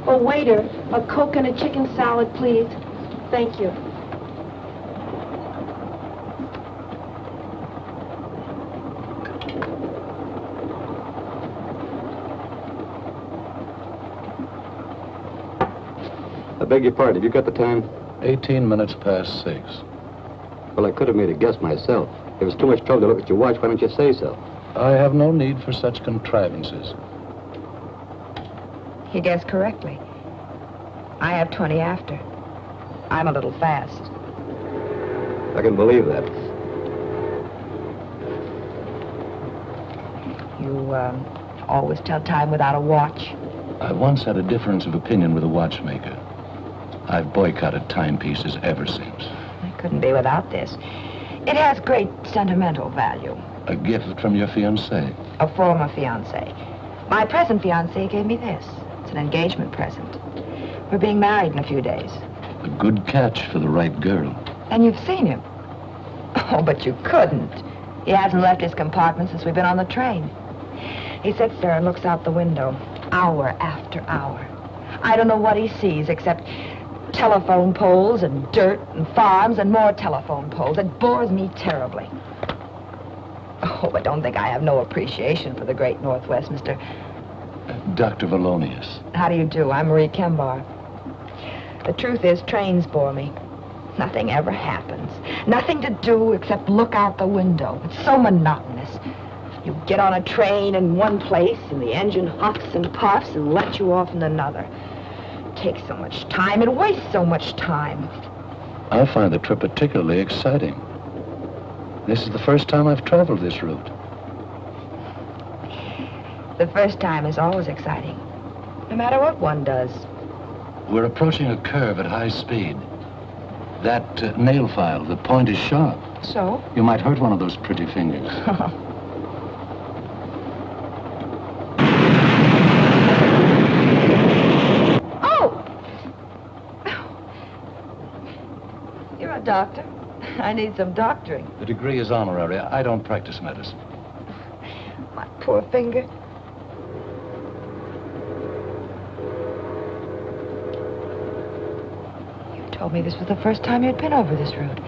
Oh, waiter, a Coke and a chicken salad, please. Thank you. I beg your pardon, have you got the time? 18 minutes past 6. Well, I could have made a guess myself. It was too much trouble to look at your watch. Why don't you say so? I have no need for such contrivances. He guessed correctly. I have 20 after. I'm a little fast. I can believe that. You, always tell time without a watch? I once had a difference of opinion with a watchmaker. I've boycotted timepieces ever since. I couldn't be without this. It has great sentimental value. A gift from your fiancé. A former fiancé. My present fiancé gave me this. It's an engagement present. We're being married in a few days. A good catch for the right girl. And you've seen him. Oh, but you couldn't. He hasn't left his compartment since we've been on the train. He sits there and looks out the window, hour after hour. I don't know what he sees except telephone poles and dirt and farms and more telephone poles. It bores me terribly. Oh, but don't think I have no appreciation for the great Northwest, Mr. Dr. Valonius. How do you do? I'm Marie Kembar. The truth is, trains bore me. Nothing ever happens. Nothing to do except look out the window. It's so monotonous. You get on a train in one place, and the engine huffs and puffs and lets you off in another. It takes so much time. It wastes so much time. I find the trip particularly exciting. This is the first time I've traveled this route. The first time is always exciting, no matter what one does. We're approaching a curve at high speed. That nail file, the point is sharp. So? You might hurt one of those pretty fingers. Oh! You're a doctor. I need some doctoring. The degree is honorary. I don't practice medicine. My poor finger. Told me this was the first time you'd been over this route.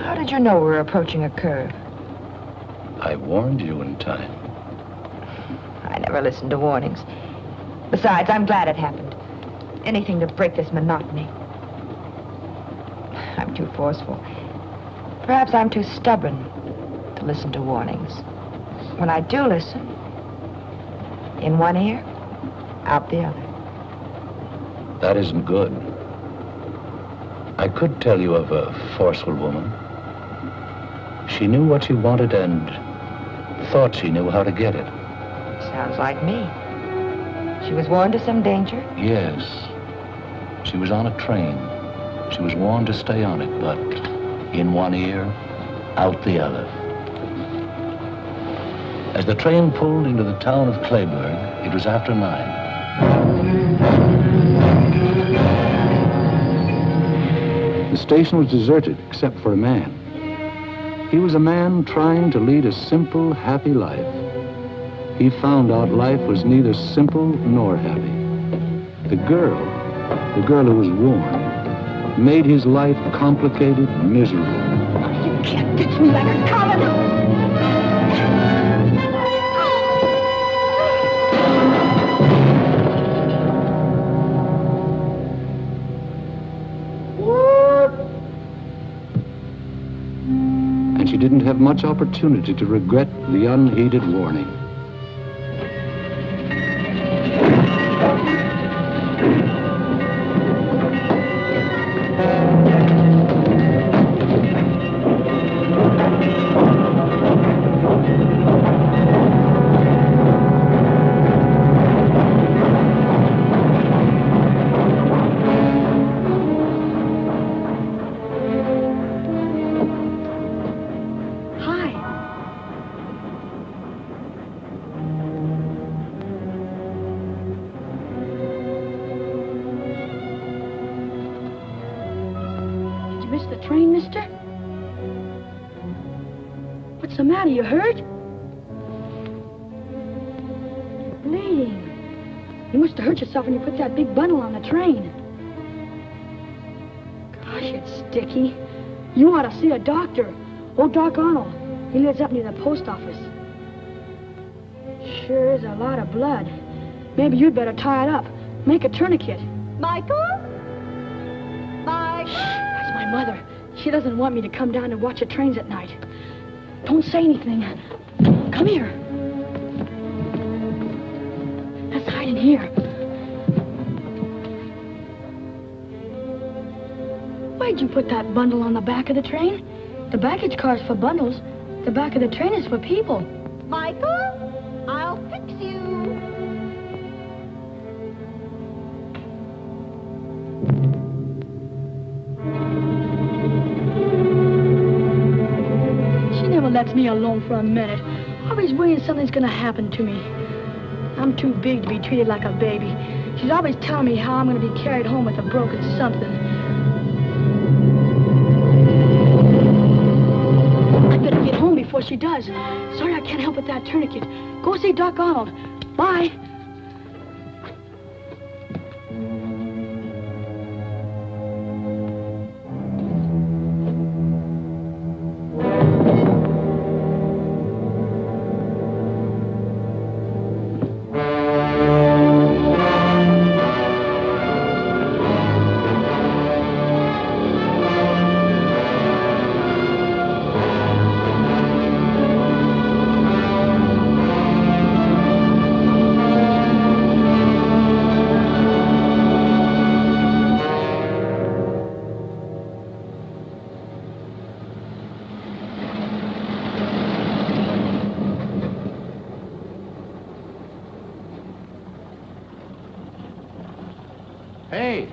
How did you know we were approaching a curve? I warned you in time. I never listened to warnings. Besides, I'm glad it happened. Anything to break this monotony. I'm too forceful. Perhaps I'm too stubborn to listen to warnings. When I do listen, in one ear, out the other. That isn't good. I could tell you of a forceful woman. She knew what she wanted and thought she knew how to get it. Sounds like me. She was warned of some danger? Yes. She was on a train. She was warned to stay on it, but in one ear, out the other. As the train pulled into the town of Clayburg, it was after 9. The station was deserted, except for a man. He was a man trying to lead a simple, happy life. He found out life was neither simple nor happy. The girl who was warned, made his life complicated, miserable. You can't ditch me like a common. And she didn't have much opportunity to regret the unheeded warning. You must have hurt yourself when you put that big bundle on the train. Gosh, it's sticky. You ought to see a doctor. Old Doc Arnold. He lives up near the post office. Sure is a lot of blood. Maybe you'd better tie it up. Make a tourniquet. Michael? Michael? That's my mother. She doesn't want me to come down and watch the trains at night. Don't say anything. Come here. Let's hide in here. Why'd you put that bundle on the back of the train? The baggage car's for bundles. The back of the train is for people. Michael? I'll fix you. She never lets me alone for a minute. Always worrying something's gonna happen to me. I'm too big to be treated like a baby. She's always telling me how I'm gonna be carried home with a broken something. I better get home before she does. Sorry I can't help with that tourniquet. Go see Doc Arnold. Bye. Hey!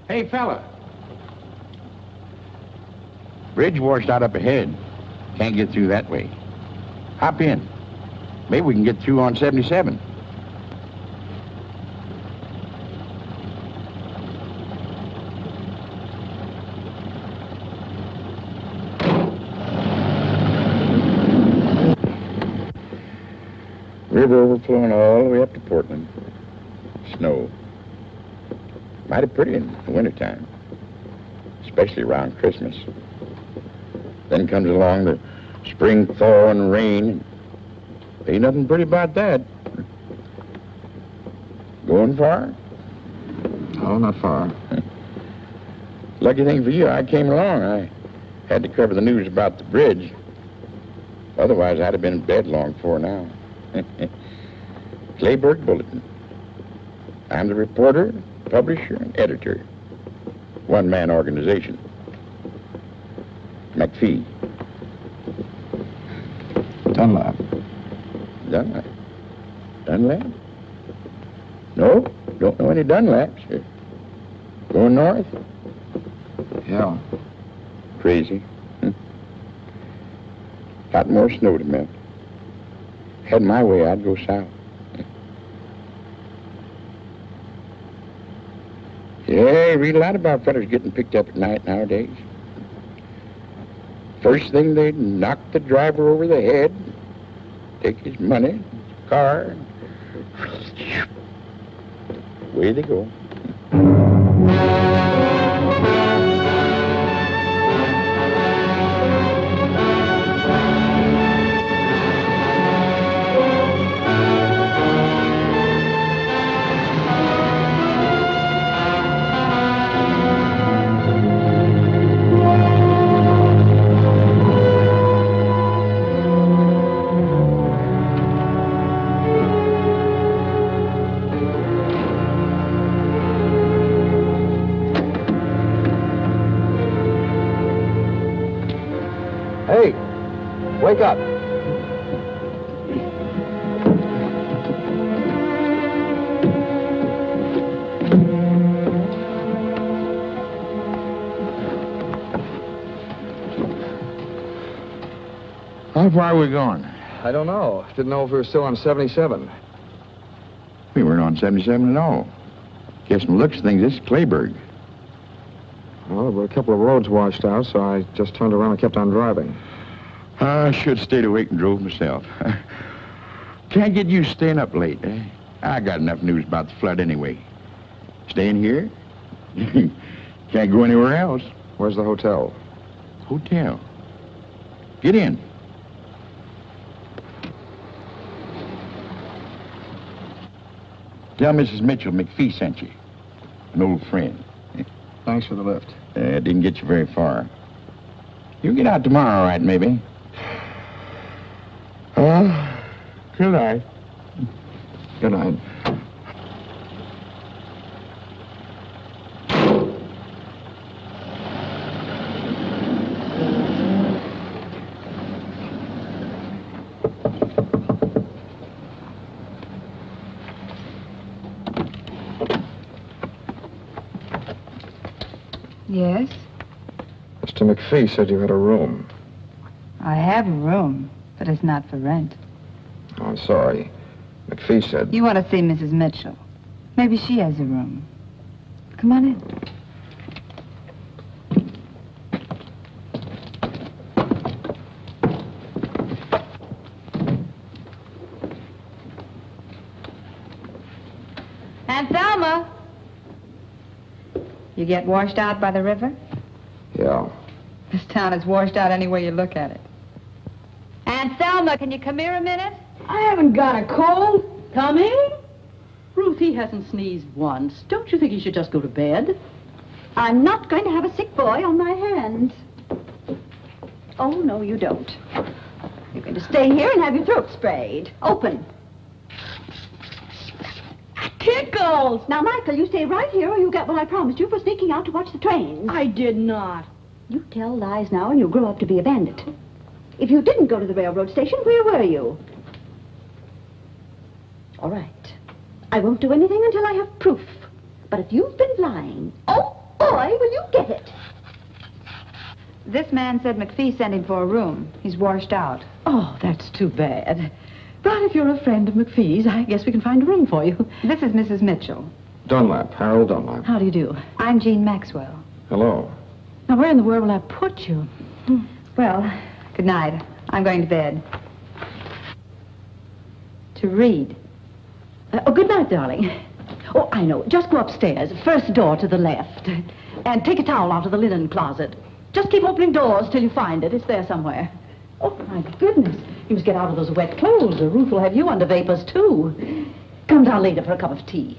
Hey, fella! Bridge washed out up ahead. Can't get through that way. Hop in. Maybe we can get through on 77. River overflowing all the way up to Portland. Snow. Mighty pretty in the wintertime, especially around Christmas. Then comes along the spring thaw and rain. Ain't nothing pretty about that. Going far? Oh, not far. Lucky thing for you, I came along. I had to cover the news about the bridge. Otherwise, I'd have been in bed long before now. Clayburg Bulletin. I'm the reporter, publisher, and editor. One-man organization. McPhee. Dunlap. Dunlap? Dunlap? No, don't know any Dunlaps. Going north? Yeah. Crazy. Got more snow to melt. Had my way, I'd go south. Yeah, you read a lot about fellas getting picked up at night nowadays. First thing, they knock the driver over the head, take his money, his car, away they go. Hey, wake up. How far are we going? I don't know. Didn't know if we were still on 77. We weren't on 77 at all. Guess from the looks of things, this is Clayburg. Well, there were a couple of roads washed out, so I just turned around and kept on driving. I should have stayed awake and drove myself. Can't get used to staying up late, eh? I got enough news about the flood anyway. Staying here? Can't go anywhere else. Where's the hotel? Hotel. Get in. Tell Mrs. Mitchell McPhee sent you. An old friend. Thanks for the lift. It didn't get you very far. You'll get out tomorrow, all right, maybe? Good night. Good night. Yes? Mr. McPhee said you had a room. I have a room, but it's not for rent. Oh, I'm sorry. McPhee said... You want to see Mrs. Mitchell. Maybe she has a room. Come on in. Aunt Thelma! You get washed out by the river? Yeah. This town is washed out any way you look at it. Aunt Thelma, can you come here a minute? I haven't got a cold. Coming? Ruth, he hasn't sneezed once. Don't you think he should just go to bed? I'm not going to have a sick boy on my hands. Oh, no, you don't. You're going to stay here and have your throat sprayed. Open. Tickles! Now, Michael, you stay right here or you get what I promised you for sneaking out to watch the trains. I did not. You tell lies now and you'll grow up to be a bandit. If you didn't go to the railroad station, where were you? All right. I won't do anything until I have proof. But if you've been lying, oh, boy, will you get it. This man said McPhee sent him for a room. He's washed out. Oh, that's too bad. But if you're a friend of McPhee's, I guess we can find a room for you. This is Mrs. Mitchell. Dunlap, Harold Dunlap. How do you do? I'm Jean Maxwell. Hello. Now, where in the world will I put you? Well, good night. I'm going to bed. To read. Oh, good night, darling. Oh, I know. Just go upstairs, first door to the left. And take a towel out of the linen closet. Just keep opening doors till you find it. It's there somewhere. Oh, my goodness. You must get out of those wet clothes, or Ruth will have you under vapors, too. Come down later for a cup of tea.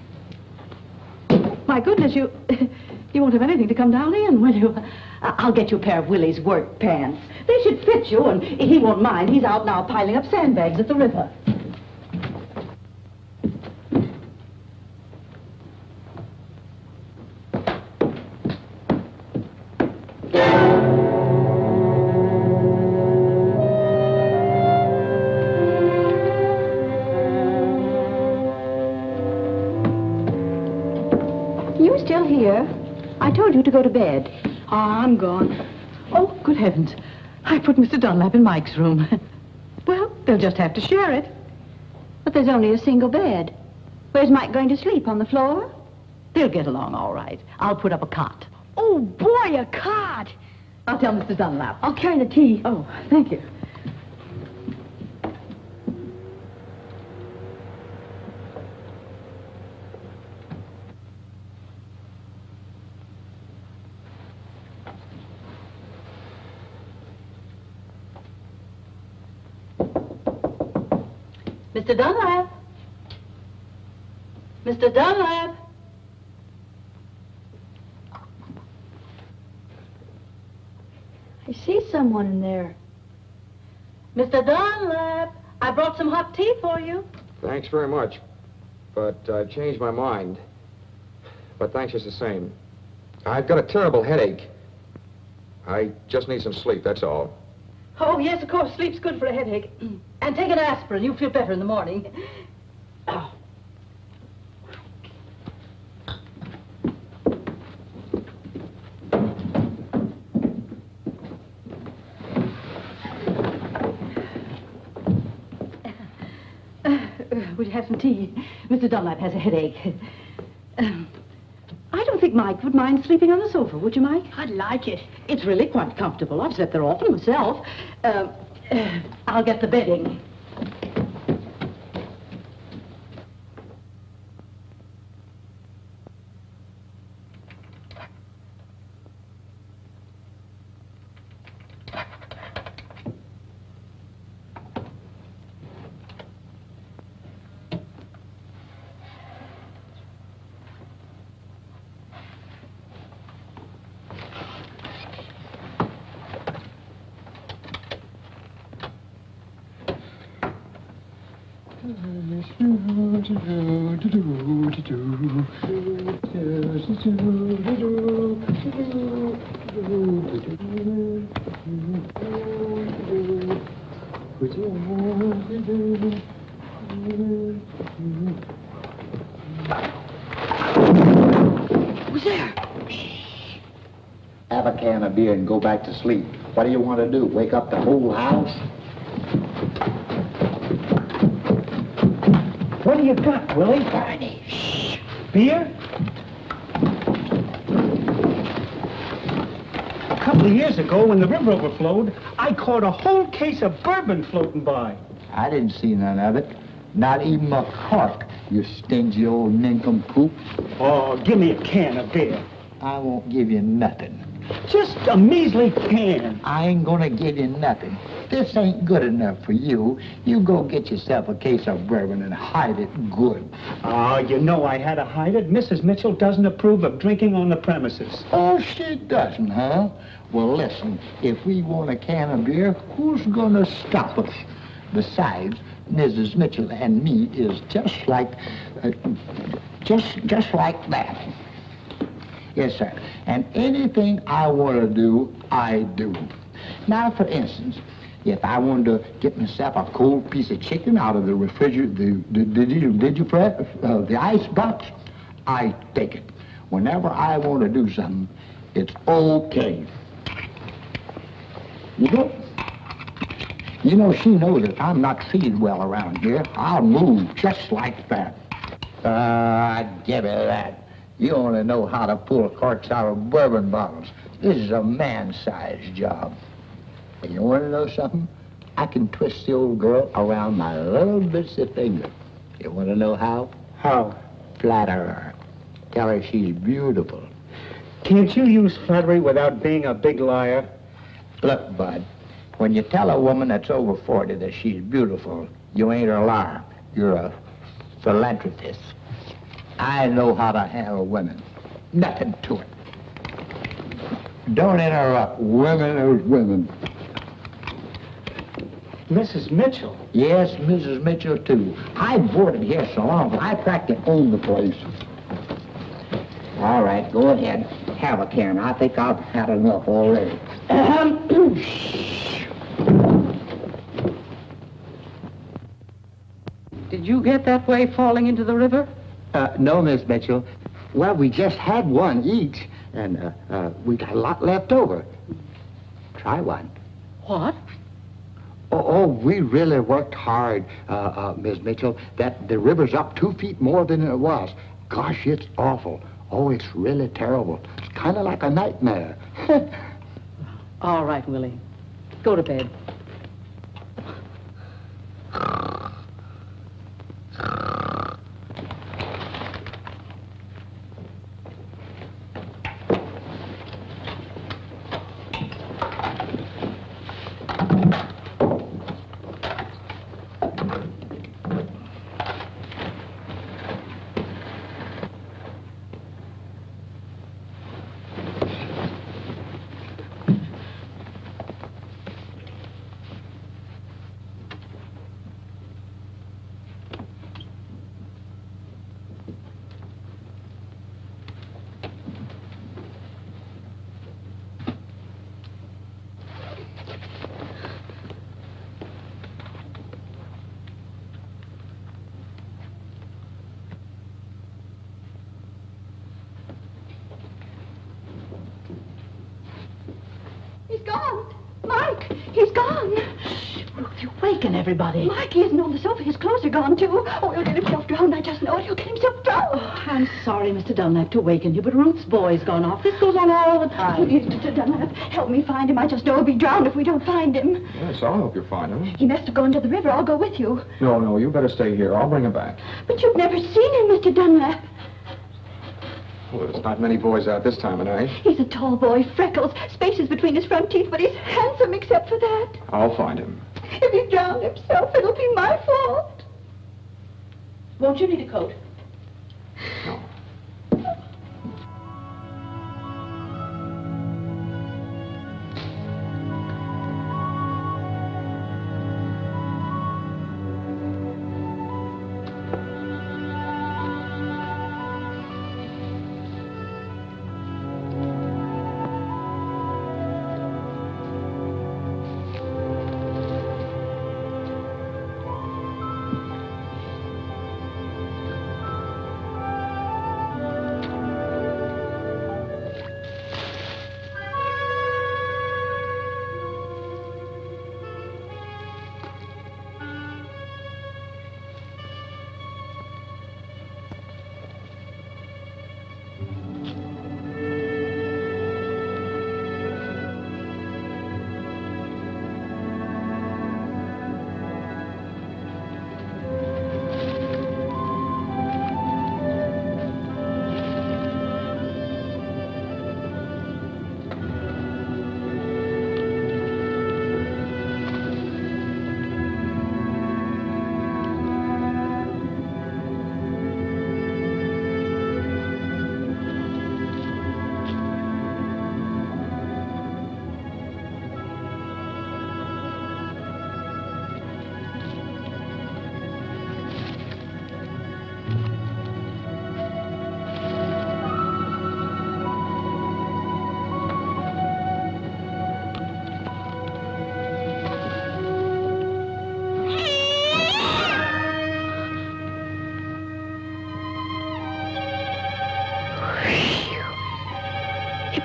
My goodness, you won't have anything to come down in, will you? I'll get you a pair of Willie's work pants. They should fit you, and he won't mind. He's out now piling up sandbags at the river. Still here. I told you to go to bed. Oh, I'm gone. Oh, good heavens. I put Mr. Dunlap in Mike's room. Well, they'll just have to share it. But there's only a single bed. Where's Mike going to sleep, on the floor? They'll get along all right. I'll put up a cot. Oh, boy, a cot. I'll tell Mr. Dunlap. I'll carry the tea. Oh, thank you. Mr. Dunlap? Mr. Dunlap? I see someone in there. Mr. Dunlap, I brought some hot tea for you. Thanks very much. But I've changed my mind. But thanks just the same. I've got a terrible headache. I just need some sleep, that's all. Oh, yes, of course. Sleep's good for a headache. And take an aspirin. You'll feel better in the morning. Oh. Would you have some tea? Mr. Dunlap has a headache. I don't think Mike would mind sleeping on the sofa, would you, Mike? I'd like it. It's really quite comfortable. I've slept there often myself. I'll get the bedding. Who's there? Have a can of beer and go back to sleep. What do you want to do? Wake up the whole house? What do you got, Willie? Barney. Shh. Beer? A couple of years ago, when the river overflowed, I caught a whole case of bourbon floating by. I didn't see none of it. Not even a cork, you stingy old nincompoop. Oh, give me a can of beer. I won't give you nothing. Just a measly can. I ain't gonna give you nothing. This ain't good enough for you. You go get yourself a case of bourbon and hide it good. Oh, you know I had to hide it. Mrs. Mitchell doesn't approve of drinking on the premises. Oh, she doesn't, huh? Well, listen, if we want a can of beer, who's gonna stop us? Besides, Mrs. Mitchell and me is just like that. Yes, sir. And anything I want to do, I do. Now, for instance, if I wanted to get myself a cold piece of chicken out of the refrigerator, the ice box, I take it. Whenever I want to do something, it's okay. You know, she knows that I'm not treated well around here. I'll move just like that. Give me that. You only know how to pull corks out of bourbon bottles. This is a man-sized job. And you want to know something? I can twist the old girl around my little bitsy finger. You want to know how? How? Flatter her. Tell her she's beautiful. Can't you use flattery without being a big liar? Look, Bud, when you tell a woman that's over 40 that she's beautiful, you ain't a liar. You're a philanthropist. I know how to handle women. Nothing to it. Don't interrupt. Women are women. Mrs. Mitchell? Yes, Mrs. Mitchell, too. I boarded here so long, but I practically own the place. All right, go ahead. Have a can. I think I've had enough already. Did you get that way falling into the river? No, Miss Mitchell. Well, we just had one each, and we got a lot left over. Try one. What? Oh, we really worked hard, Miss Mitchell. That the river's up 2 feet more than it was. Gosh, it's awful. Oh, it's really terrible. It's kind of like a nightmare. All right, Willie. Go to bed. He's gone. Mike, he's gone. Shh, Ruth, you're waking everybody. Mike, he isn't on the sofa. His clothes are gone, too. Oh, he'll get himself drowned. I just know it. He'll get himself drowned. Oh, I'm sorry, Mr. Dunlap, to waken you, but Ruth's boy's gone off. This goes on all the time. Please, Mr. Dunlap, help me find him. I just know he'll be drowned if we don't find him. Yes, I'll help you find him. He must have gone to the river. I'll go with you. No, you better stay here. I'll bring him back. But you've never seen him, Mr. Dunlap. Well, there's not many boys out this time of night. He's a tall boy, freckles, spaces between his front teeth, but he's handsome except for that. I'll find him. If he drowned himself, it'll be my fault. Won't you need a coat? No.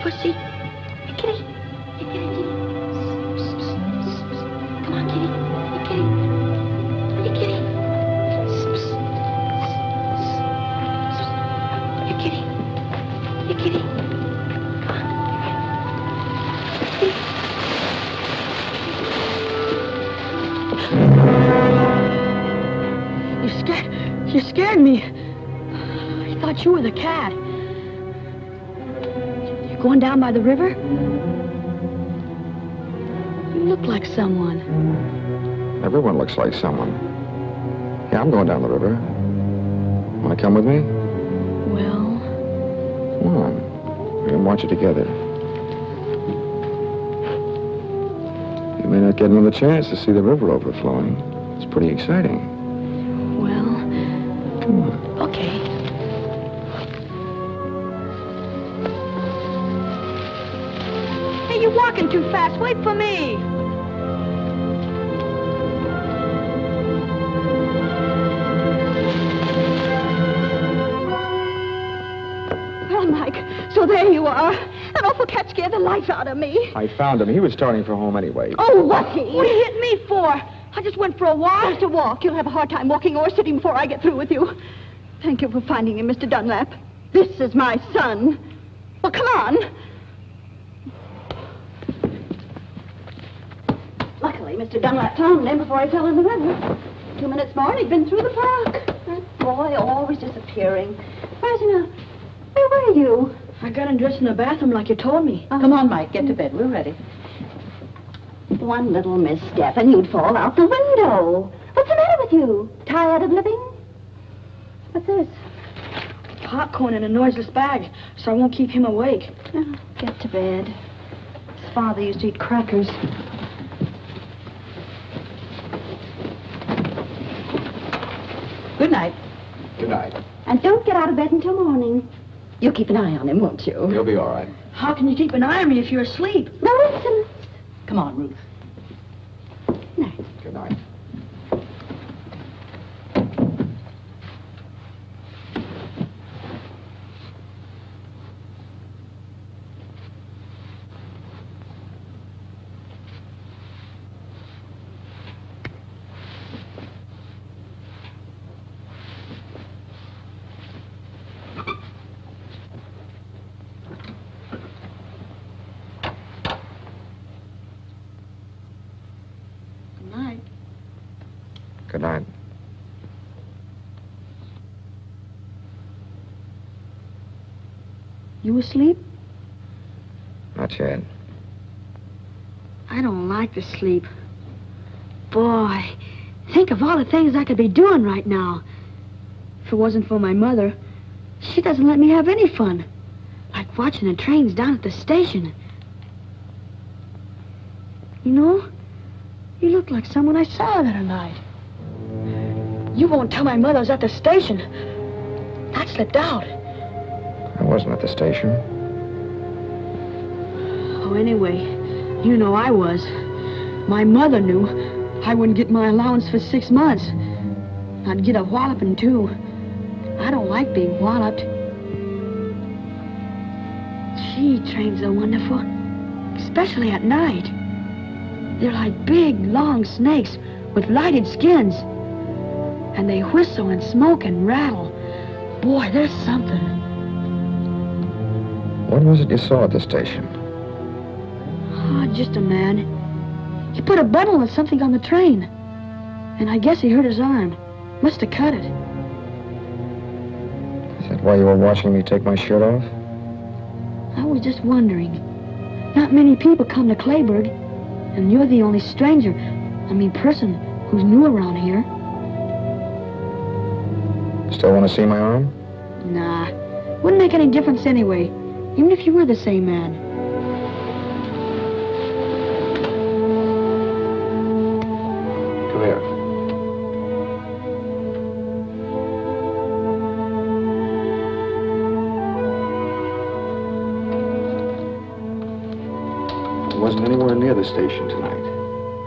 pussy. Hey, kitty. Hey, kitty, kitty. Come on, kitty. Hey, kitty. Hey, kitty. Hey, kitty. Hey, kitty. Come on. You scared me. I thought you were the cat. You going down by the river? You look like someone. Everyone looks like someone. Yeah, I'm going down the river. Want to come with me? Well... Come on. We can watch it together. You may not get another chance to see the river overflowing. It's pretty exciting. Well... Come on. Okay. Hey, you're walking too fast. Wait for me. Well, Mike, so there you are. That awful cat scared the life out of me. I found him. He was starting for home anyway. Oh, lucky. What did you hit me for? I just went for a walk. Just a walk. You'll have a hard time walking or sitting before I get through with you. Thank you for finding him, Mr. Dunlap. This is my son. Well, come on. Luckily, Mr. Dunlap found him before he fell in the river. 2 minutes more and he'd been through the park. That boy always disappearing. Where's he now? Where were you? I got undressed in the bathroom like you told me. Come on, Mike, get to bed. We're ready. One little misstep and you'd fall out the window. What's the matter with you? Tired of living? What's this? Popcorn in a noiseless bag, so I won't keep him awake. Oh, get to bed. His father used to eat crackers. Good night. Good night. And don't get out of bed until morning. You'll keep an eye on him, won't you? He'll be all right. How can you keep an eye on me if you're asleep? No insolence. Come on, Ruth. Night. Good night. Good night. You asleep? Not yet. I don't like to sleep. Boy, think of all the things I could be doing right now. If it wasn't for my mother, she doesn't let me have any fun. Like watching the trains down at the station. You know, you look like someone I saw the other night. You won't tell my mother I was at the station. That slipped out. I wasn't at the station. Oh, anyway, you know I was. My mother knew I wouldn't get my allowance for 6 months. I'd get a walloping, too. I don't like being walloped. She trains are wonderful, especially at night. They're like big, long snakes with lighted skins. And they whistle and smoke and rattle. Boy, there's something. What was it you saw at the station? Oh, just a man. He put a bundle of something on the train. And I guess he hurt his arm. Must have cut it. Is that why you were watching me take my shirt off? I was just wondering. Not many people come to Clayburg. And you're the only person who's new around here. Still want to see my arm? Nah. Wouldn't make any difference anyway. Even if you were the same man. Come here. I wasn't anywhere near the station tonight.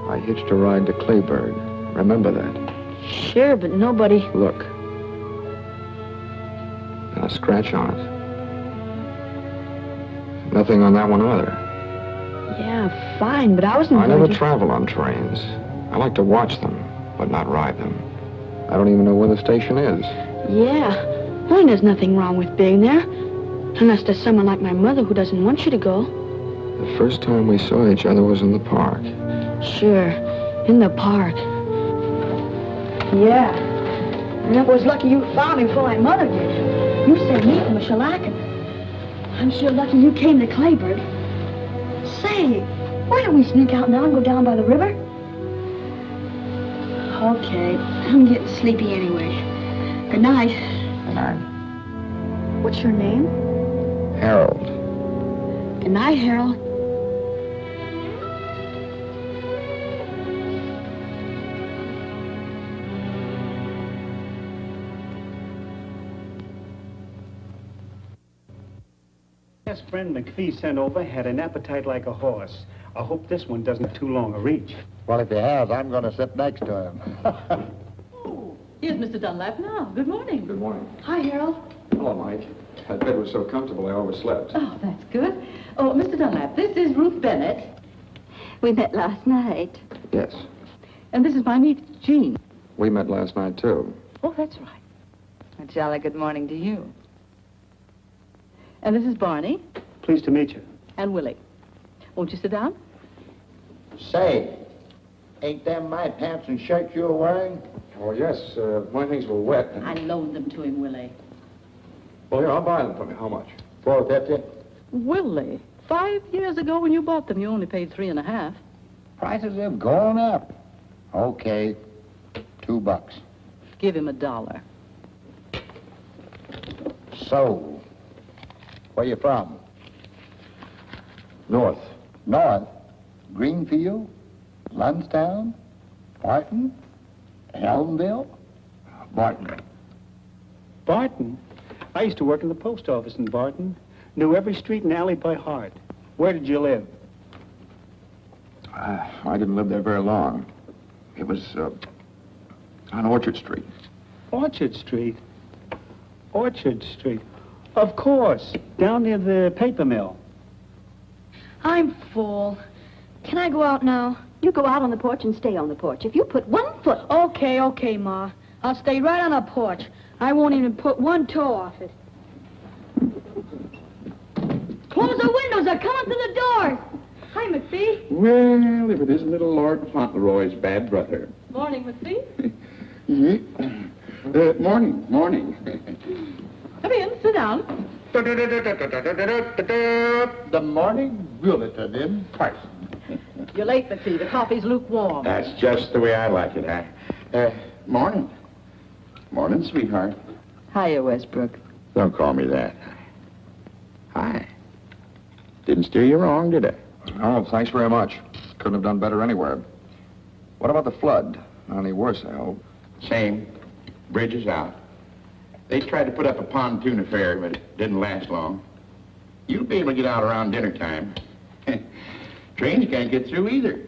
I hitched a ride to Clayburg. Remember that? Sure, but nobody... Look. And a scratch on it. Nothing on that one either. Yeah, fine, but I wasn't I going never to... travel on trains. I like to watch them, but not ride them. I don't even know where the station is. Yeah. Well, there's nothing wrong with being there. Unless there's someone like my mother who doesn't want you to go. The first time we saw each other was in the park. Sure, in the park. Yeah. And it was lucky you found me before my mother did. You saved me from a shellacking. I'm sure lucky you came to Claybird. Say, why don't we sneak out now and go down by the river? Okay, I'm getting sleepy anyway. Good night. Good night. What's your name? Harold. Good night, Harold. Best friend McPhee sent over had an appetite like a horse. I hope this one doesn't have too long a reach. Well, if he has, I'm going to sit next to him. Oh, here's Mr. Dunlap now. Good morning. Good morning. Hi, Harold. Hello, Mike. That bed was so comfortable I overslept. Oh, that's good. Oh, Mr. Dunlap, this is Ruth Bennett. We met last night. Yes. And this is my niece, Jean. We met last night, too. Oh, that's right. A jolly good morning to you. And this is Barney Pleased to meet you. and Willie. Won't you sit down? Say, ain't them my pants and shirts you're wearing? Oh, yes. My things were wet. I loaned them to him, Willie. Well, here, I'll buy them for me. How much? $4.50. Willie, 5 years ago when you bought them, you only paid $3.50. Prices have gone up. Okay, $2. Give him $1. So, where you from? North. North? Greenfield? Lunstown? Barton? Elmville? Barton. Barton? I used to work in the post office in Barton. Knew every street and alley by heart. Where did you live? I didn't live there very long. It was on Orchard Street. Orchard Street. Orchard Street. Of course. Down near the paper mill. I'm full. Can I go out now? You go out on the porch and stay on the porch. If you put one foot... Okay, Ma. I'll stay right on the porch. I won't even put one toe off it. Close the windows. They're coming through the doors. Hi, McPhee. Well, if it isn't little Lord Fauntleroy's bad brother. Morning, McPhee. Morning. Come in, sit down. The morning bulletin in person. You're late, McPhee. The coffee's lukewarm. That's just the way I like it, huh? Morning. Morning, sweetheart. Hiya, Westbrook. Don't call me that. Hi. Didn't steer you wrong, did I? Oh, thanks very much. Couldn't have done better anywhere. What about the flood? Not any worse, I hope. Same. Bridge is out. They tried to put up a pontoon affair, but it didn't last long. You'll be able to get out around dinner time. Trains can't get through either.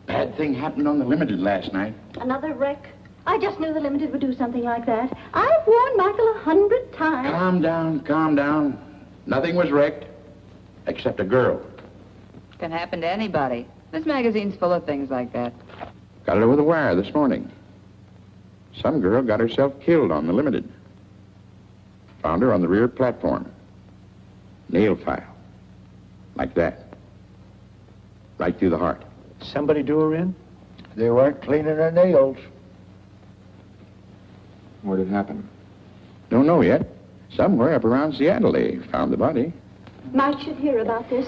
Bad thing happened on the Limited last night. Another wreck? I just knew the Limited would do something like that. I've warned Michael 100 times. Calm down. Nothing was wrecked, except a girl. Can happen to anybody. This magazine's full of things like that. Got it over the wire this morning. Some girl got herself killed on the Limited. Found her on the rear platform. Nail file. Like that. Right through the heart. Somebody do her in? They weren't cleaning their nails. Where did it happen? Don't know yet. Somewhere up around Seattle they found the body. Mike should hear about this.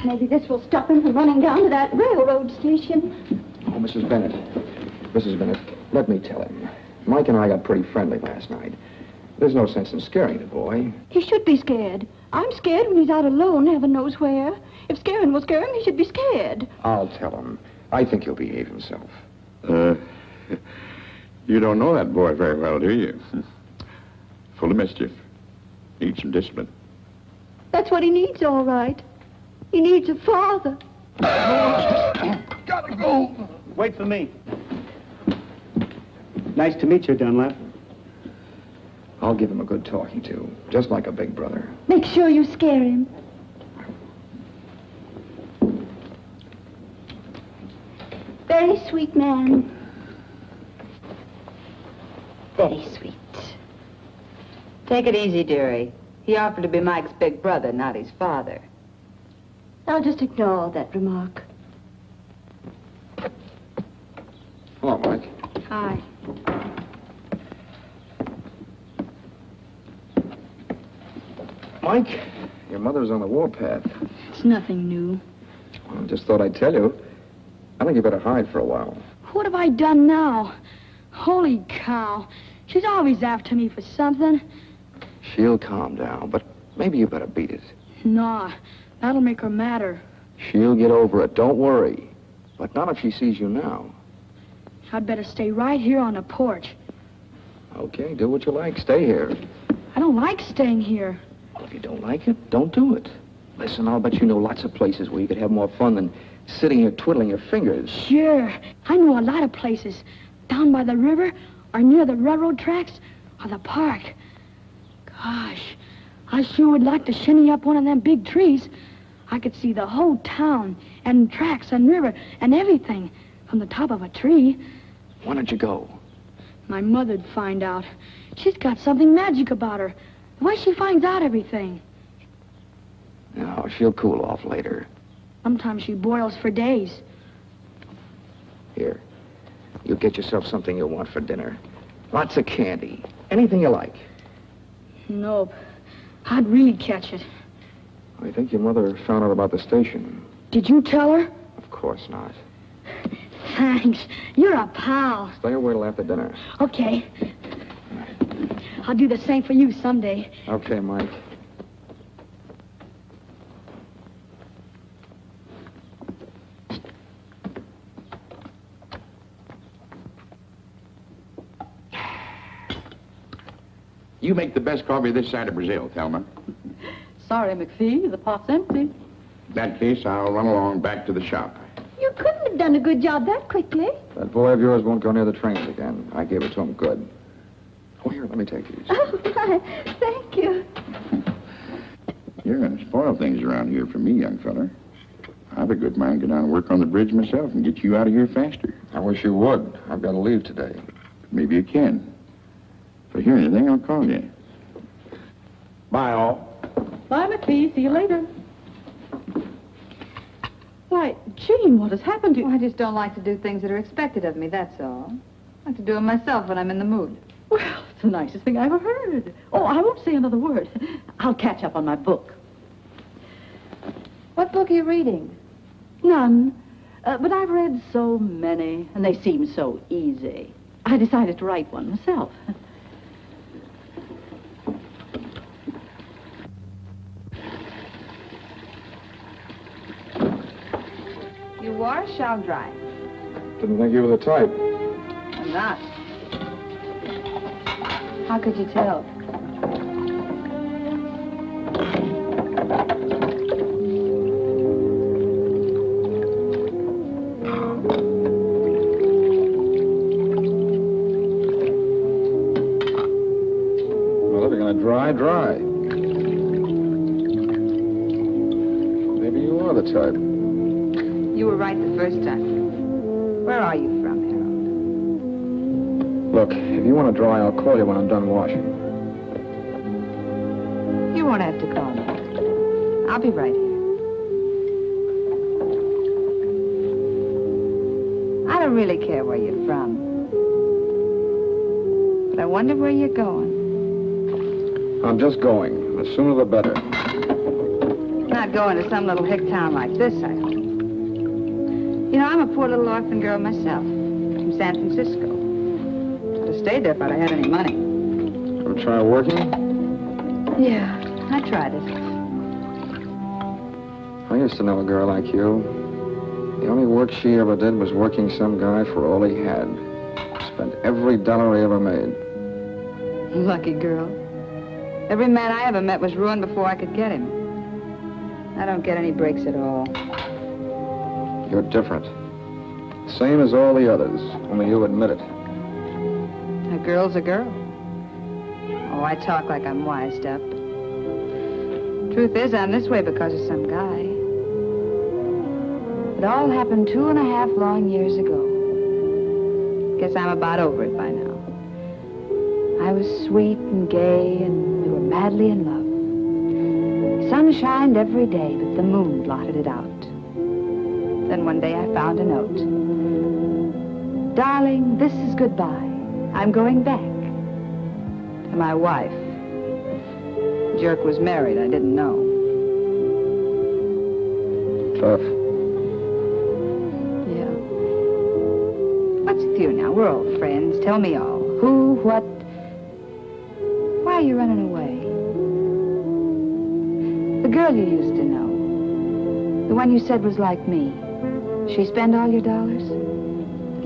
Maybe this will stop him from running down to that railroad station. Oh, Mrs. Bennett. Mrs. Bennett, let me tell him. Mike and I got pretty friendly last night. There's no sense in scaring the boy. He should be scared. I'm scared when he's out alone, heaven knows where. If scaring will scare him, he should be scared. I'll tell him. I think he'll behave himself. You don't know that boy very well, do you? Full of mischief. Needs some discipline. That's what he needs, all right. He needs a father. Gotta go. Wait for me. Nice to meet you, Dunlap. I'll give him a good talking to, just like a big brother. Make sure you scare him. Very sweet man. Very sweet. Take it easy, dearie. He offered to be Mike's big brother, not his father. I'll just ignore that remark. Hello, Mike. Hi. Mike, your mother's on the warpath. It's nothing new. Well, I just thought I'd tell you. I think you better hide for a while. What have I done now? Holy cow. She's always after me for something. She'll calm down, but maybe you better beat it. Nah, that'll make her madder. She'll get over it, don't worry. But not if she sees you now. I'd better stay right here on the porch. Okay, do what you like. Stay here. I don't like staying here. Well, if you don't like it, don't do it. Listen, I'll bet you know lots of places where you could have more fun than sitting here twiddling your fingers. Sure. I know a lot of places. Down by the river, or near the railroad tracks, or the park. Gosh, I sure would like to shinny up one of them big trees. I could see the whole town, and tracks, and river, and everything from the top of a tree. Why don't you go? My mother'd find out. She's got something magic about her. The way she finds out everything. No, she'll cool off later. Sometimes she boils for days. Here, you get yourself something you'll want for dinner. Lots of candy. Anything you like. Nope. I'd really catch it. I think your mother found out about the station. Did you tell her? Of course not. Thanks. You're a pal. Stay away till after dinner. Okay. I'll do the same for you someday. Okay, Mike. You make the best coffee this side of Brazil, Thelma. Sorry, McPhee, the pot's empty. In that case, I'll run along back to the shop. You couldn't have done a good job that quickly. That boy of yours won't go near the trains again. I gave it to him good. Oh, here, let me take these. Oh, my. Thank you. You're going to spoil things around here for me, young feller. I've a good mind to go down and work on the bridge myself and get you out of here faster. I wish you would. I've got to leave today. Maybe you can. If I hear anything, I'll call you. Bye, all. Bye, McPhee. See you later. Why, Jean, what has happened to you? I just don't like to do things that are expected of me, that's all. I like to do them myself when I'm in the mood. Well, it's the nicest thing I ever heard. Oh, I won't say another word. I'll catch up on my book. What book are you reading? None. But I've read so many, and they seem so easy. I decided to write one myself. You wash, I'll dry. Didn't think you were the type. I'm not. How could you tell? Well, if you're going to dry. Maybe you are the type. You were right the first time. Where are you from, Harold? Look, if you want to dry, I'll call you when I'm done washing. You won't have to call me. I'll be right here. I don't really care where you're from. But I wonder where you're going. I'm just going. The sooner the better. Not going to some little hick town like this, I hope. You know, I'm a poor little orphan girl myself, from San Francisco. I'd have stayed there if I'd have had any money. Ever try working? Yeah, I tried it. I used to know a girl like you. The only work she ever did was working some guy for all he had. Spent every dollar he ever made. Lucky girl. Every man I ever met was ruined before I could get him. I don't get any breaks at all. You're different. Same as all the others, only you admit it. A girl's a girl. Oh, I talk like I'm wised up. Truth is, I'm this way because of some guy. But It all happened 2.5 long years ago. Guess I'm about over it by now. I was sweet and gay, and we were madly in love. Sun shined every day, but the moon blotted it out. Then one day I found a note. Darling, this is goodbye. I'm going back. To my wife. Jerk was married, I didn't know. Tough. Yeah. What's with you now? We're old friends. Tell me all. Who, what? Why are you running away? The girl you used to know. The one you said was like me. She spend all your dollars?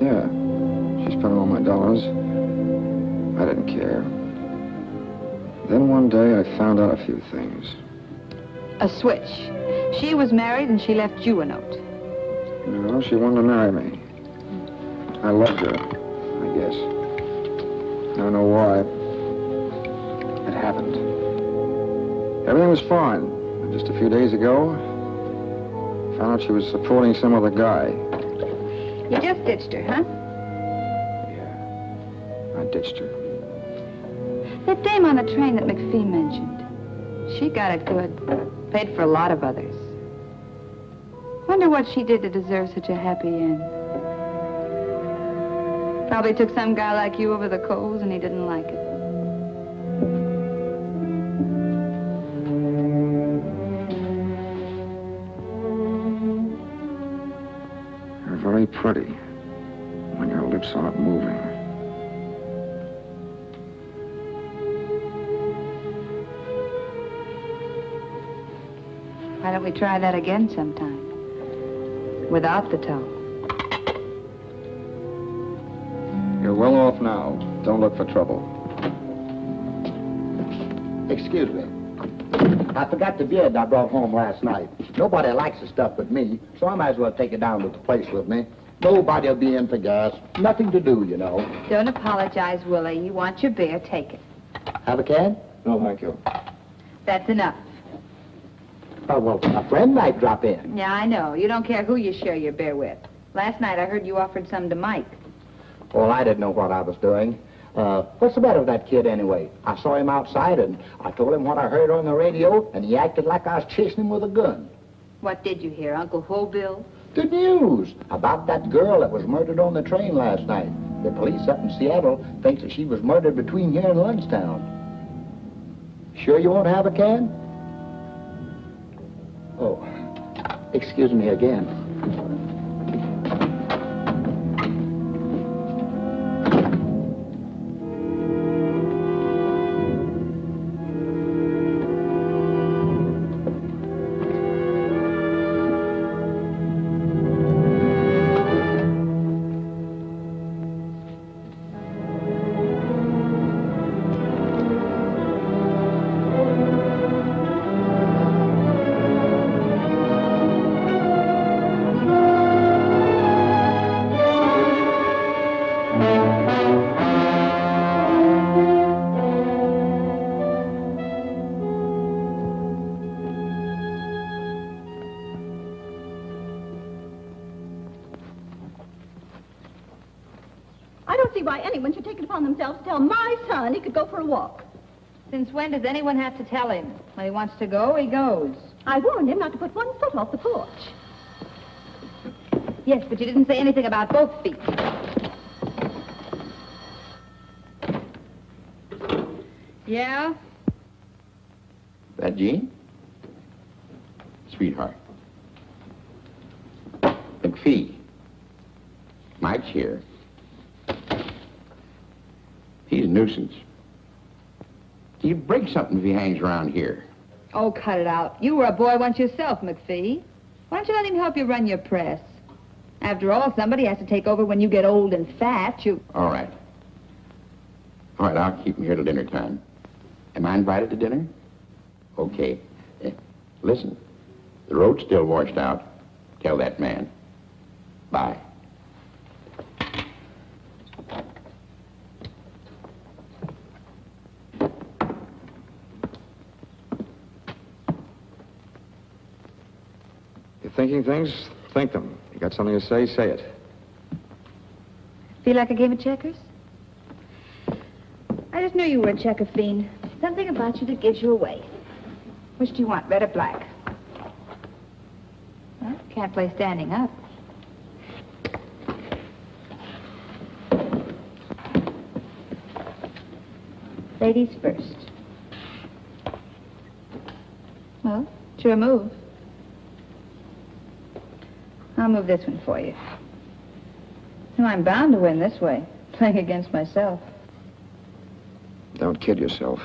Yeah. She spent all my dollars. I didn't care. Then one day I found out a few things. A switch. She was married and she left you a note. No, she wanted to marry me. I loved her, I guess. I don't know why. It happened. Everything was fine. And just a few days ago, I found out she was supporting some other guy. You just ditched her, huh? Yeah. I ditched her. That dame on the train that McPhee mentioned. She got it good. Paid for a lot of others. Wonder what she did to deserve such a happy end. Probably took some guy like you over the coals and he didn't like it. You're very pretty when your lips aren't moving. Why don't we try that again sometime? Without the toe. You're well off now. Don't look for trouble. Excuse me. I forgot the beard I brought home last night. Nobody likes the stuff but me, so I might as well take it down to the place with me. Nobody'll be in for gas. Nothing to do, you know. Don't apologize, Willie. You want your beer, take it. Have a can? No, thank you. That's enough. Oh, well, a friend might drop in. Yeah, I know. You don't care who you share your beer with. Last night I heard you offered some to Mike. Well, I didn't know what I was doing. What's the matter with that kid anyway? I saw him outside and I told him what I heard on the radio and he acted like I was chasing him with a gun. What did you hear, Uncle Hobill? The news about that girl that was murdered on the train last night. The police up in Seattle think that she was murdered between here and Lundstown. Sure you won't have a can? Oh, excuse me again. Why anyone should take it upon themselves to tell my son he could go for a walk. Since when does anyone have to tell him? When he wants to go, he goes. I warned him not to put one foot off the porch. Yes, but you didn't say anything about both feet. Yeah? That Jean? Sweetheart. McPhee. Mike's here. He's a nuisance. He'd break something if he hangs around here. Oh, cut it out. You were a boy once yourself, McPhee. Why don't you let him help you run your press? After all, somebody has to take over when you get old and fat. All right. All right, I'll keep him here till dinner time. Am I invited to dinner? Okay. Listen, the road's still washed out. Tell that man. Bye. You're thinking things? Think them. You got something to say? Say it. Feel like a game of checkers? I just knew you were a checker fiend. Something about you that gives you away. Which do you want, red or black? Well, can't play standing up. Ladies first. Well, it's your move. I'll move this one for you. No, I'm bound to win this way, playing against myself. Don't kid yourself.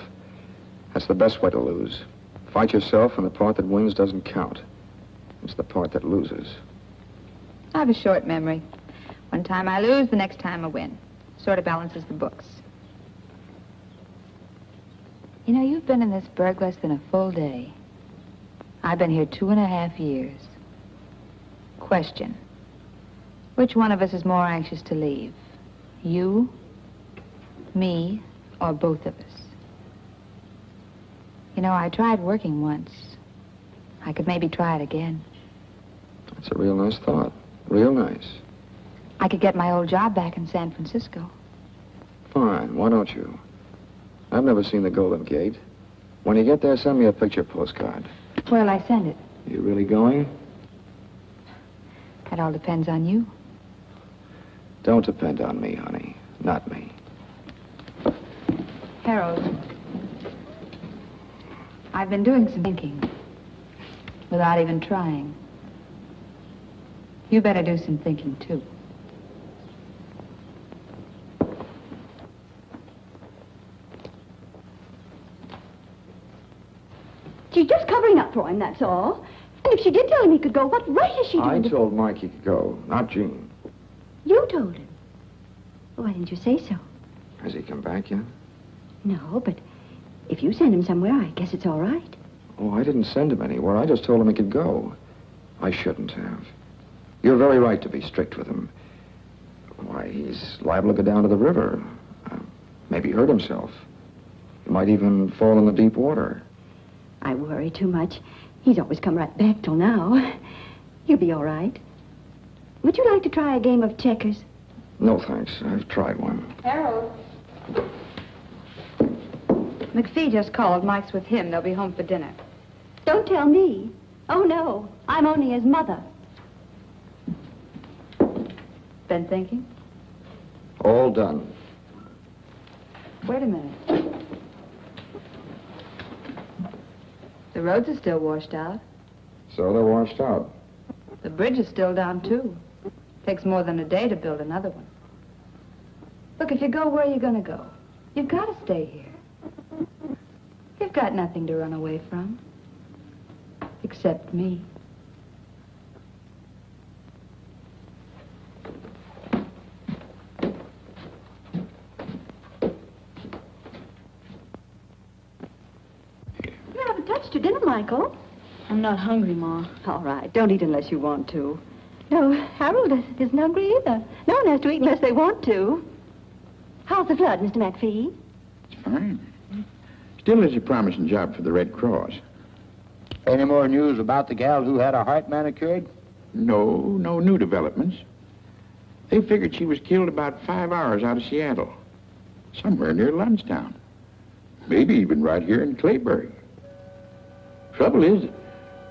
That's the best way to lose. Fight yourself, and the part that wins doesn't count. It's the part that loses. I have a short memory. One time I lose, the next time I win. Sort of balances the books. You know, you've been in this burg less than a full day. I've been here 2.5 years. Question. Which one of us is more anxious to leave? You, me, or both of us? You know, I tried working once. I could maybe try it again. That's a real nice thought. Real nice. I could get my old job back in San Francisco. Fine. Why don't you? I've never seen the Golden Gate. When you get there, send me a picture postcard. Where'll I send it? You really going? That all depends on you. Don't depend on me, honey. Not me. Harold, I've been doing some thinking without even trying. You better do some thinking, too. She's just covering up for him, that's all. And if she did tell him he could go, what right is she I doing? told Mike he could go, not Jean. You told him. Why didn't you say so? Has he come back yet? No, but if you send him somewhere, I guess it's all right. Oh, I didn't send him anywhere. I just told him he could go. I shouldn't have. You're very right to be strict with him. Why, he's liable to go down to the river. Maybe hurt himself. He might even fall in the deep water. I worry too much. He's always come right back till now. You'll be all right. Would you like to try a game of checkers? No, thanks. I've tried one. Harold. McPhee just called. Mike's with him. They'll be home for dinner. Don't tell me. Oh, no. I'm only his mother. Been thinking? All done. Wait a minute. The roads are still washed out. So they're washed out. The bridge is still down, too. Takes more than a day to build another one. Look, if you go, where are you going to go? You've got to stay here. You've got nothing to run away from. Except me. You haven't touched your dinner, Michael. I'm not hungry, Ma. All right, don't eat unless you want to. No, Harold isn't hungry either. No one has to eat unless they want to. How's the flood, Mr. McPhee? It's fine. Still is a promising job for the Red Cross. Any more news about the gal who had her heart manicured? No new developments. They figured she was killed about 5 hours out of Seattle. Somewhere near Lundstown. Maybe even right here in Clayburg. Trouble is,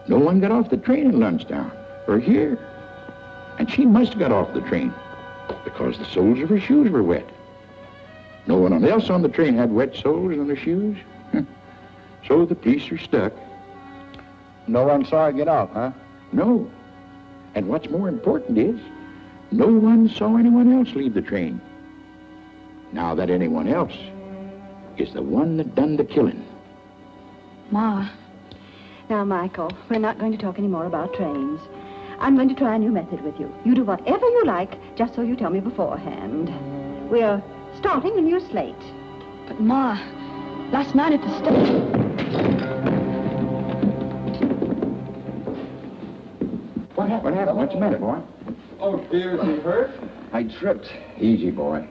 no one got off the train in Lundstown, or here. And she must have got off the train, because the soles of her shoes were wet. No one else on the train had wet soles on their shoes. So the police are stuck. No one saw her get off, huh? No. And what's more important is, no one saw anyone else leave the train. Now that anyone else is the one that done the killing. Ma. Now, Michael, we're not going to talk any more about trains. I'm going to try a new method with you. You do whatever you like, just so you tell me beforehand. We're starting a new slate. But, Ma, last night at the station... What happened? What's the matter, boy? Oh, dear, is he hurt? I tripped. Easy, boy.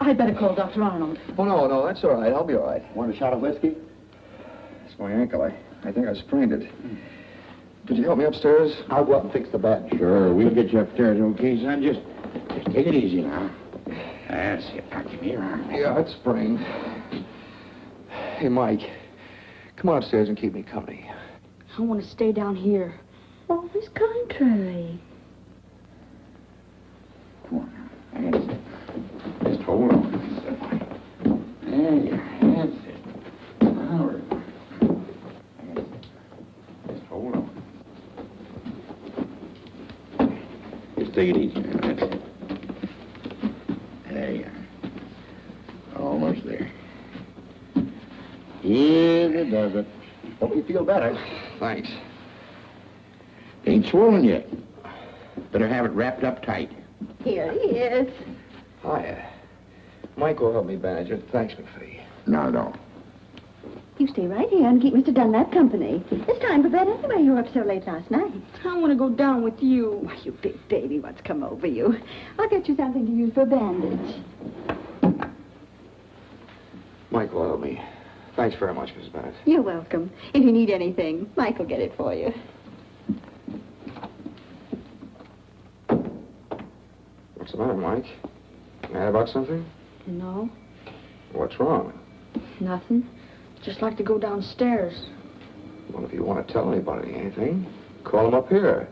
I'd better call Dr. Arnold. Oh, no, that's all right. I'll be all right. Want a shot of whiskey? It's my ankle. I think I sprained it. Could you help me upstairs? I'll go up and fix the bed. Sure, we'll get you upstairs, okay, son? Just take it easy now. That's it. Now, give me your arm. Yeah, it's sprained. Hey, Mike, come on upstairs and keep me company. I want to stay down here. Always contrary. Come on now. That's it. Just hold on. There you are. That's it. Now we're... That's it. Just hold on. Just take it easy now. That's it. There you are. Almost there. Yes, it does it. Hope you feel better. Thanks. Ain't swollen yet. Better have it wrapped up tight. Here he is. Hi. Mike will help me bandage it. Thanks, McPhee. Not at all. You stay right here and keep Mr. Dunlap company. It's time for bed anyway. You were up so late last night. I want to go down with you. Why, you big baby, what's come over you? I'll get you something to use for a bandage. Mike will help me. Thanks very much, Mrs. Bennett. You're welcome. If you need anything, Mike will get it for you. What's the matter, Mike? Mad about something? No, What's wrong? nothing. Just like to go downstairs. Well, if you want to tell anybody anything, call them up here.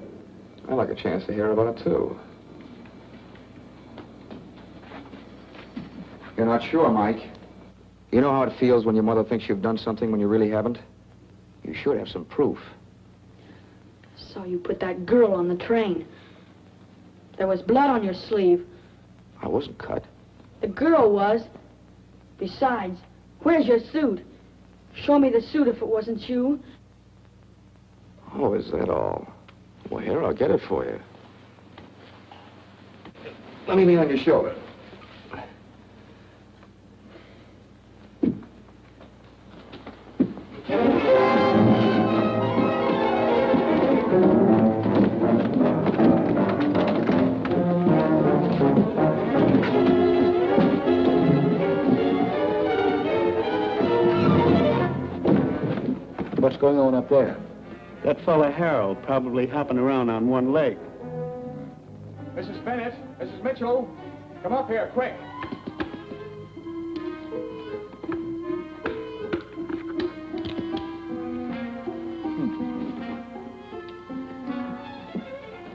I'd like a chance to hear about it, too. You're not sure, Mike? You know how it feels when your mother thinks you've done something when you really haven't? You should have some proof. Saw you put that girl on the train. There was blood on your sleeve. I wasn't cut. The girl was. Besides, where's your suit? Show me the suit if it wasn't you. Oh, is that all? Well, here, I'll get it for you. Let me lean on your shoulder. What's going on up there? That fella Harold probably hopping around on one leg. Mrs. Bennett, Mrs. Mitchell, come up here, quick.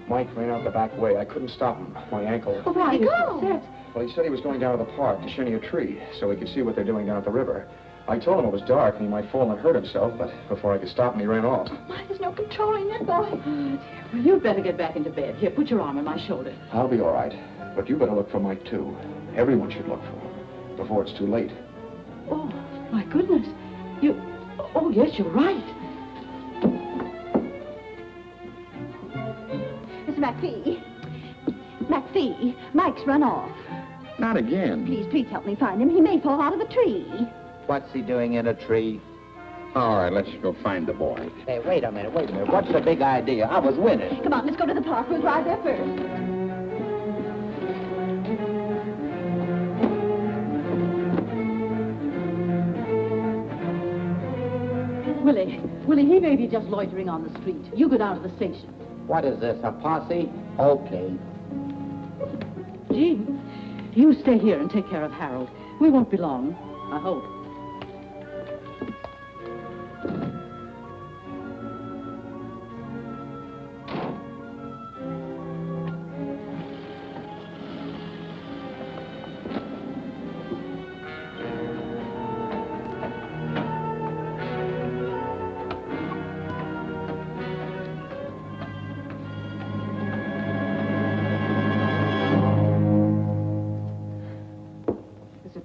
Mike ran out the back way. I couldn't stop him. My ankle. Oh, why go? Well, he said he was going down to the park to shinny a tree so he could see what they're doing down at the river. I told him it was dark and he might fall and hurt himself, but before I could stop him, he ran off. Why, there's no controlling that boy. Well, you'd better get back into bed. Here, put your arm on my shoulder. I'll be all right, but you better look for Mike, too. Everyone should look for him before it's too late. Oh, my goodness. You... Oh, yes, you're right. Mr. McPhee. McPhee, Mike's run off. Not again. Please help me find him. He may fall out of the tree. What's he doing in a tree? All right, let's go find the boy. Hey, wait a minute. What's the big idea? I was winning. Come on, let's go to the park. We'll drive there first. Willie, he may be just loitering on the street. You go down to the station. What is this, a posse? Okay. Jean, you stay here and take care of Harold. We won't be long, I hope.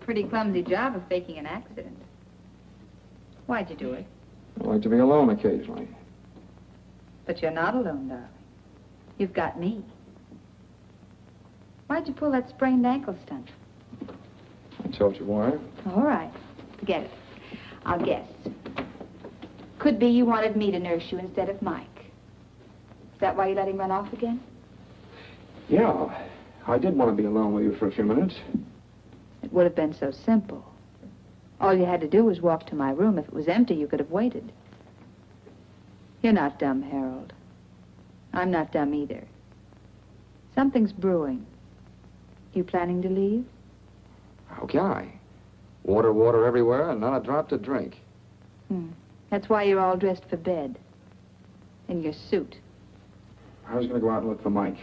Pretty clumsy job of faking an accident. Why'd you do it? I like to be alone occasionally. But you're not alone, darling. You've got me. Why'd you pull that sprained ankle stunt? I told you why. All right. Forget it. I'll guess. Could be you wanted me to nurse you instead of Mike. Is that why you let him run off again? Yeah, I did want to be alone with you for a few minutes. It would have been so simple. All you had to do was walk to my room. If it was empty, you could have waited. You're not dumb, Harold. I'm not dumb either. Something's brewing. You planning to leave? How can I? Water everywhere and not a drop to drink. That's why you're all dressed for bed. In your suit. I was going to go out and look for Mike.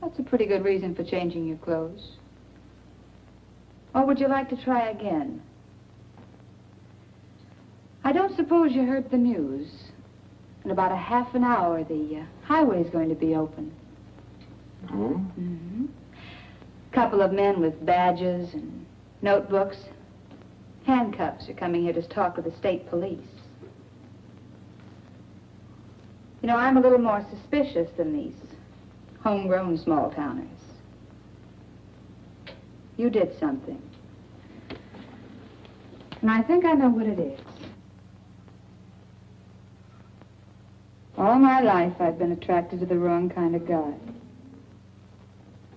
That's a pretty good reason for changing your clothes. Or would you like to try again? I don't suppose you heard the news. In about a half an hour, the highway's going to be open. Oh? Couple of men with badges and notebooks. Handcuffs are coming here to talk with the state police. You know, I'm a little more suspicious than these homegrown small-towners. You did something. And I think I know what it is. All my life, I've been attracted to the wrong kind of guy.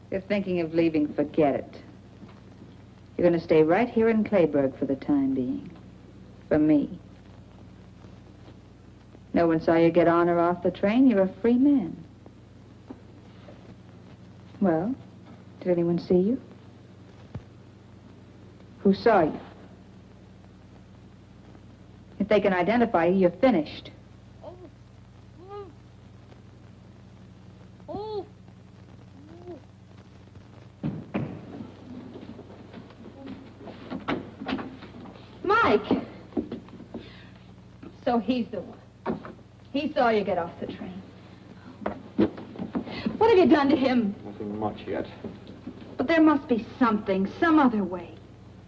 If you're thinking of leaving, forget it. You're going to stay right here in Clayburg for the time being. For me. No one saw you get on or off the train. You're a free man. Well, did anyone see you? Who saw you? If they can identify you, you're finished. Mike! So he's the one. He saw you get off the train. What have you done to him? Nothing much yet. But there must be something, some other way.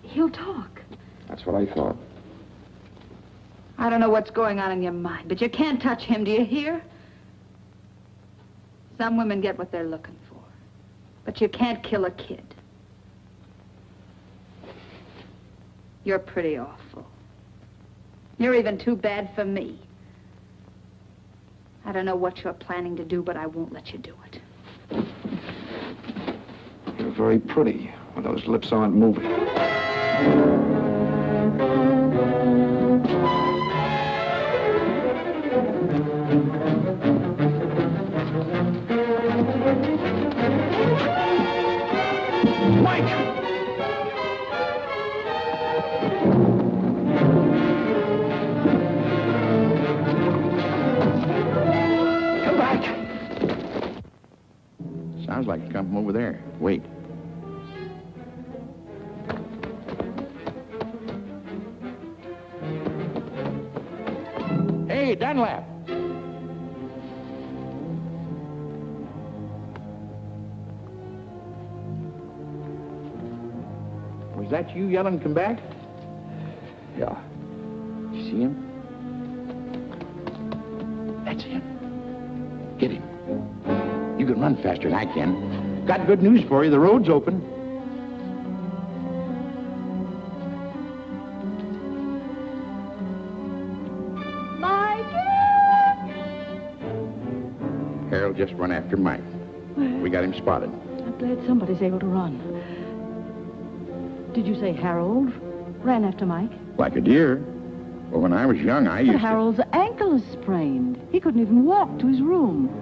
He'll talk. That's what I thought. I don't know what's going on in your mind, but you can't touch him, do you hear? Some women get what they're looking for. But you can't kill a kid. You're pretty awful. You're even too bad for me. I don't know what you're planning to do, but I won't let you do it. You're very pretty when those lips aren't moving. Mike! Sounds like it's come from over there. Wait. Hey, Dunlap. Was that you yelling, come back? Yeah. You see him? That's him. Get him. You can run faster than I can. Got good news for you. The road's open. Harold just run after Mike. We got him spotted. I'm glad somebody's able to run. Did you say Harold ran after Mike? Like a deer. Well, when I was young, I used But Harold's ankle is sprained. He couldn't even walk to his room.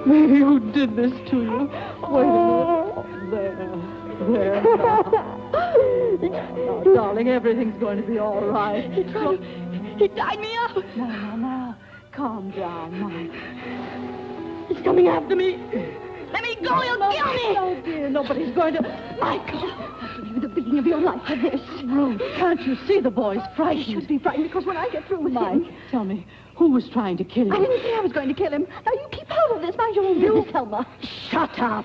Who did this to you? Wait a minute. Oh, there. Now, darling, everything's going to be all right. He tied me up. Now. Calm down, Mike. He's coming after me. Let me go, he'll kill me. No, dear, nobody's going to... Michael, I'll give you the beating of your life for this. Ruth, can't you see the boy's frightened? He should be frightened because when I get through with Mike, him... tell me, who was trying to kill you? I didn't say I was going to kill him. Now, you keep out of this. Mind your own business, Thelma. Shut up.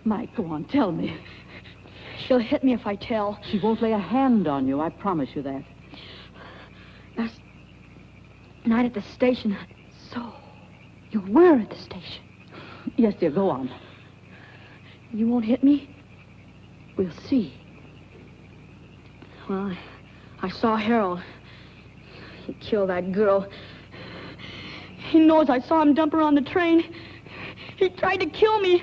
Mike, go on, tell me. She'll hit me if I tell. She won't lay a hand on you, I promise you that. Last night at the station, I So, you were at the station. Yes, dear, go on. You won't hit me? We'll see. Well, I saw Harold. He killed that girl. He knows I saw him dump her on the train. He tried to kill me.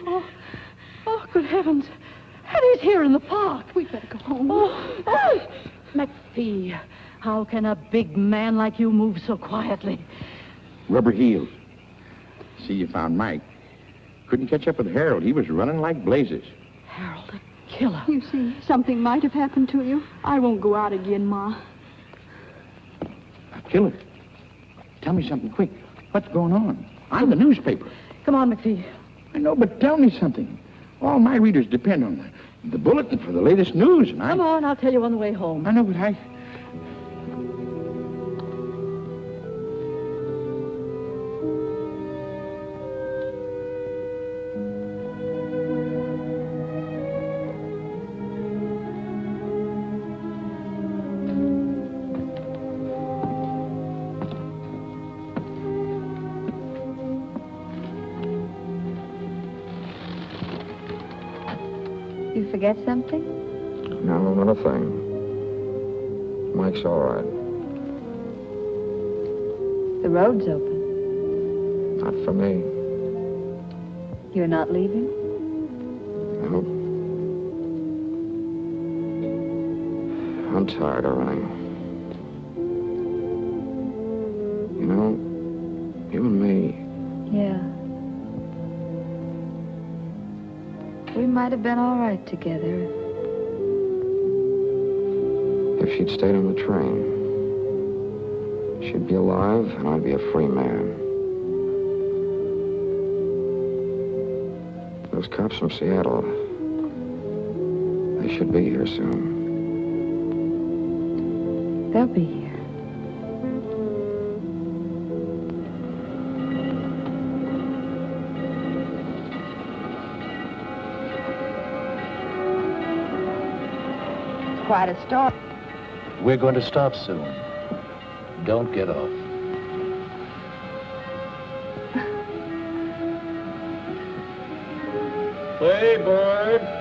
Oh, good heavens. And he's here in the park. We'd better go home. Oh. McPhee, how can a big man like you move so quietly? Rubber heels. See, you found Mike. Couldn't catch up with Harold. He was running like blazes. Harold, a killer. You see, something might have happened to you. I won't go out again, Ma. A killer? Tell me something quick. What's going on? I'm the newspaper. Come on, McPhee. I know, but tell me something. All my readers depend on the bulletin for the latest news, and Come on, I'll tell you on the way home. I know, but I... You forget something? No, not a thing. Mike's all right. The road's open. Not for me. You're not leaving? Nope. I'm tired of running. You know, you and me, Yeah. We might have been all right together. if she'd stayed on the train, she'd be alive and I'd be a free man. Those cops from Seattle, they should be here soon. They'll be here. It's quite a start. We're going to stop soon. Don't get off. Hey, bird.